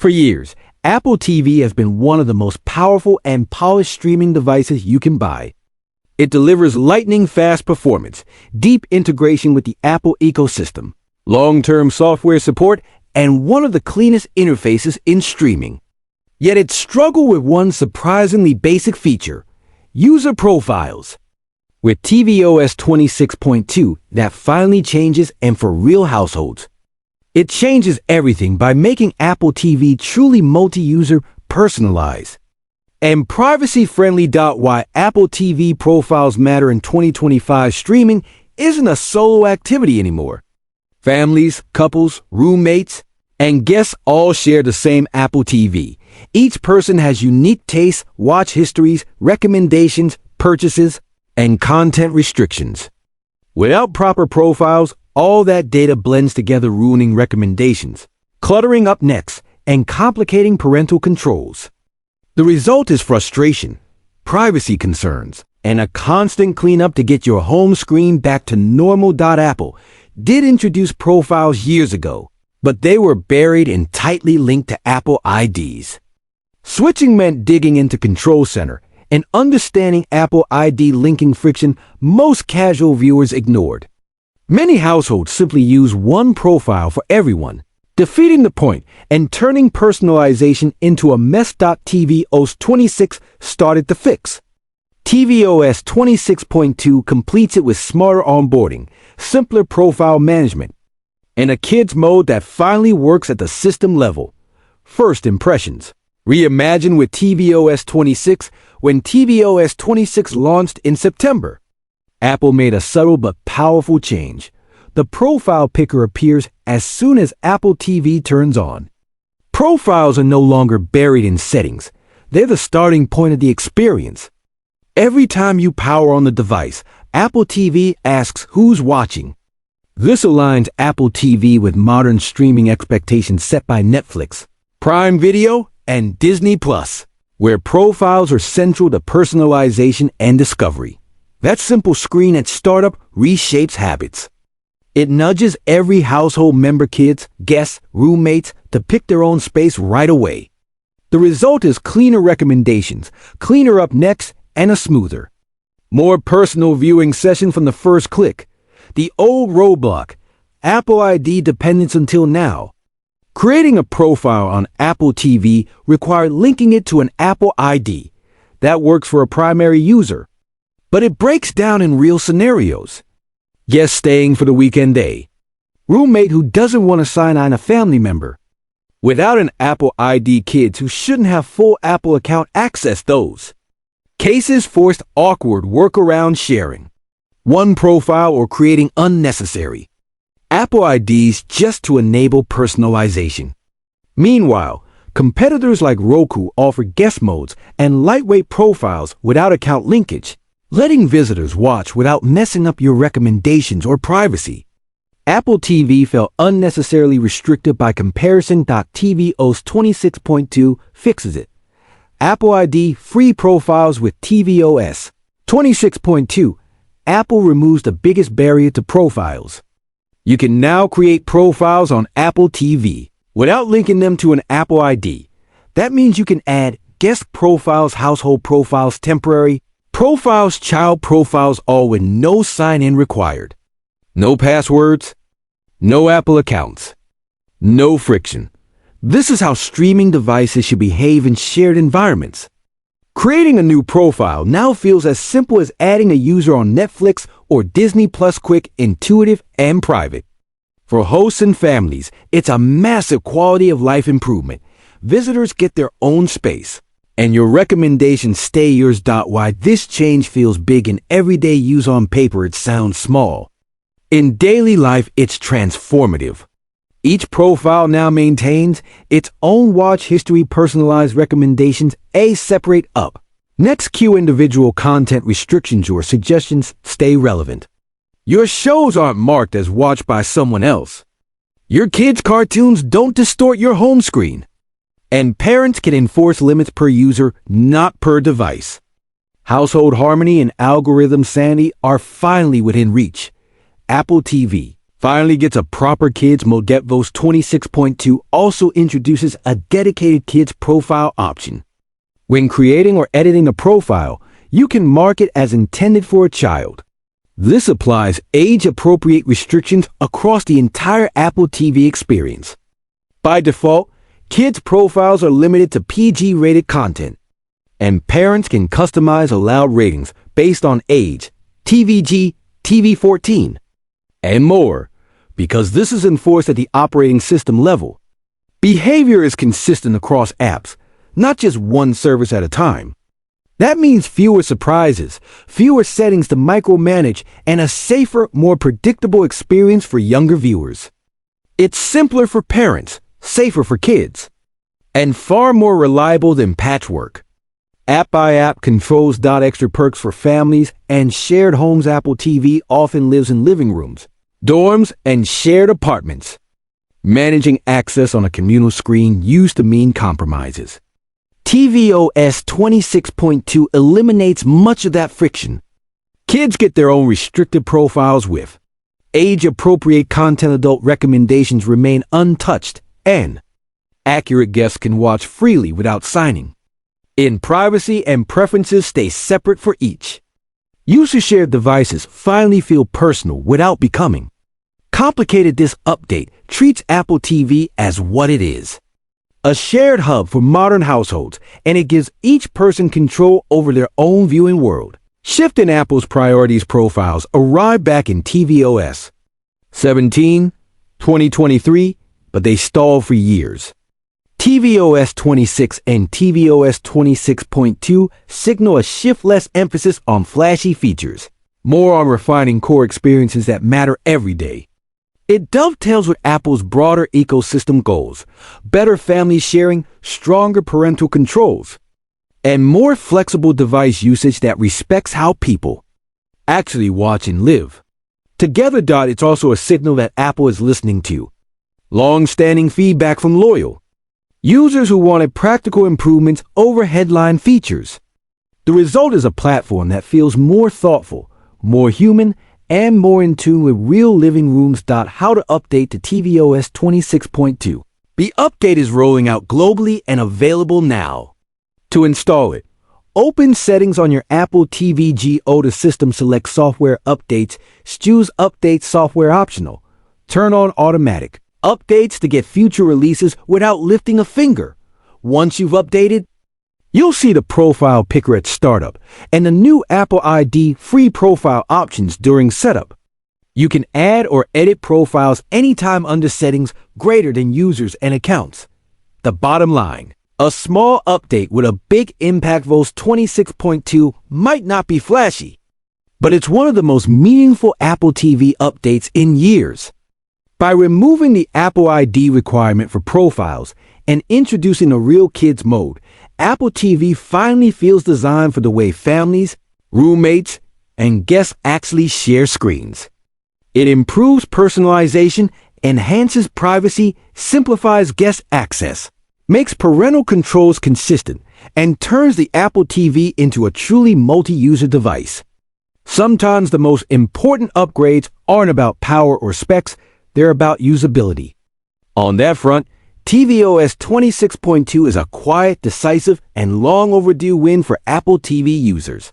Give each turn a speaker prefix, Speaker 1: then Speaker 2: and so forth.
Speaker 1: For years, Apple TV has been one of the most powerful and polished streaming devices you can buy. It delivers lightning-fast performance, deep integration with the Apple ecosystem, long-term software support, and one of the cleanest interfaces in streaming. Yet it struggled with one surprisingly basic feature: user profiles. With tvOS 26.2, that finally changes, and for real households. It changes everything by making Apple TV truly multi-user personalized and privacy-friendly. Why Apple TV profiles matter in 2025 streaming isn't a solo activity anymore. Families, couples, roommates, and guests all share the same Apple TV. Each person has unique tastes, watch histories, recommendations, purchases, and content restrictions. Without proper profiles, all that data blends together, ruining recommendations, cluttering up next, and complicating parental controls. The result is frustration, privacy concerns, and a constant cleanup to get your home screen back to normal. Apple did introduce profiles years ago, but they were buried and tightly linked to Apple IDs. Switching meant digging into Control Center and understanding Apple ID linking friction most casual viewers ignored. Many households simply use one profile for everyone, defeating the point and turning personalization into a mess. tvOS 26 started the fix. tvOS 26.2 completes it with smarter onboarding, simpler profile management, and a kids mode that finally works at the system level. First impressions. Reimagined with tvOS 26. When tvOS 26 launched in September, Apple made a subtle but powerful change. The profile picker appears as soon as Apple TV turns on. Profiles are no longer buried in settings. They're the starting point of the experience. Every time you power on the device, Apple TV asks who's watching. This aligns Apple TV with modern streaming expectations set by Netflix, Prime Video, and Disney Plus, where profiles are central to personalization and discovery. That simple screen at startup reshapes habits. It nudges every household member, kids, guests, roommates, to pick their own space right away. The result is cleaner recommendations, cleaner up next, and a smoother, more personal viewing session from the first click. The old roadblock, Apple ID dependence until now. Creating a profile on Apple TV required linking it to an Apple ID. That works for a primary user, but it breaks down in real scenarios. Guest staying for the weekend day. Roommate who doesn't want to sign on a family member. Without an Apple ID, kids who shouldn't have full Apple account access those. Cases forced awkward workaround sharing. One profile or creating unnecessary Apple IDs just to enable personalization. Meanwhile, competitors like Roku offer guest modes and lightweight profiles without account linkage, letting visitors watch without messing up your recommendations or privacy. Apple TV felt unnecessarily restricted by comparison. tvOS 26.2 fixes it. Apple ID free profiles with tvOS 26.2. Apple removes the biggest barrier to profiles. You can now create profiles on Apple TV without linking them to an Apple ID. That means you can add guest profiles, household profiles, temporary profiles, child profiles, all with no sign-in required. No passwords, no Apple accounts, no friction. This is how streaming devices should behave in shared environments. Creating a new profile now feels as simple as adding a user on Netflix or Disney Plus, quick, intuitive, and private. For hosts and families, it's a massive quality of life improvement. Visitors get their own space, and your recommendations stay yours. Why this change feels big in everyday use. On paper, it sounds small. In daily life, it's transformative. Each profile now maintains its own watch history, personalized recommendations, separate up. Next, cue individual content restrictions or suggestions stay relevant. Your shows aren't marked as watched by someone else. Your kids' cartoons don't distort your home screen. And parents can enforce limits per user, not per device. Household harmony and algorithm sanity are finally within reach. Apple TV finally gets a proper kids mode. GetVos 26.2 also introduces a dedicated kids profile option. When creating or editing a profile, you can mark it as intended for a child. This applies age-appropriate restrictions across the entire Apple TV experience. By default, kids' profiles are limited to PG-rated content, and parents can customize allowed ratings based on age, TVG, TV14, and more, because this is enforced at the operating system level. Behavior is consistent across apps, not just one service at a time. That means fewer surprises, fewer settings to micromanage, and a safer, more predictable experience for younger viewers. It's simpler for parents, safer for kids, and far more reliable than patchwork. App-by-app controls. Extra perks for families and shared homes. Apple TV often lives in living rooms, dorms, and shared apartments. Managing access on a communal screen used to mean compromises. tvOS 26.2 eliminates much of that friction. Kids get their own restricted profiles with age-appropriate content. Adult recommendations remain untouched, and accurate guests can watch freely without signing in. Privacy and preferences stay separate for each. User-shared devices finally feel personal without becoming complicated. This update treats Apple TV as what it is: a shared hub for modern households, and it gives each person control over their own viewing world. Shift in Apple's priorities profiles arrived back in tvOS 17, 2023, but they stalled for years. tvOS 26 and tvOS 26.2 signal a shift, less emphasis on flashy features, more on refining core experiences that matter every day. It dovetails with Apple's broader ecosystem goals: better family sharing, stronger parental controls, and more flexible device usage that respects how people actually watch and live. Together. It's also a signal that Apple is listening to long-standing feedback from loyal users who wanted practical improvements over headline features. The result is a platform that feels more thoughtful, more human, and more in tune with real living rooms. How to update to tvOS 26.2. The update is rolling out globally and available now. To install it, open Settings on your Apple TV. Go to System, select Software Updates, choose Update Software Optional. Turn on Automatic Updates to get future releases without lifting a finger. Once you've updated, you'll see the profile picker at startup and the new Apple ID free profile options during setup. You can add or edit profiles anytime under settings greater than users and accounts. The bottom line: a small update with a big impact. tvOS 26.2 might not be flashy, but it's one of the most meaningful Apple TV updates in years. By removing the Apple ID requirement for profiles and introducing a real kids mode, Apple TV finally feels designed for the way families, roommates, and guests actually share screens. It improves personalization, enhances privacy, simplifies guest access, makes parental controls consistent, and turns the Apple TV into a truly multi-user device. Sometimes the most important upgrades aren't about power or specs, they're about usability. On that front, tvOS 26.2 is a quiet, decisive, and long overdue win for Apple TV users.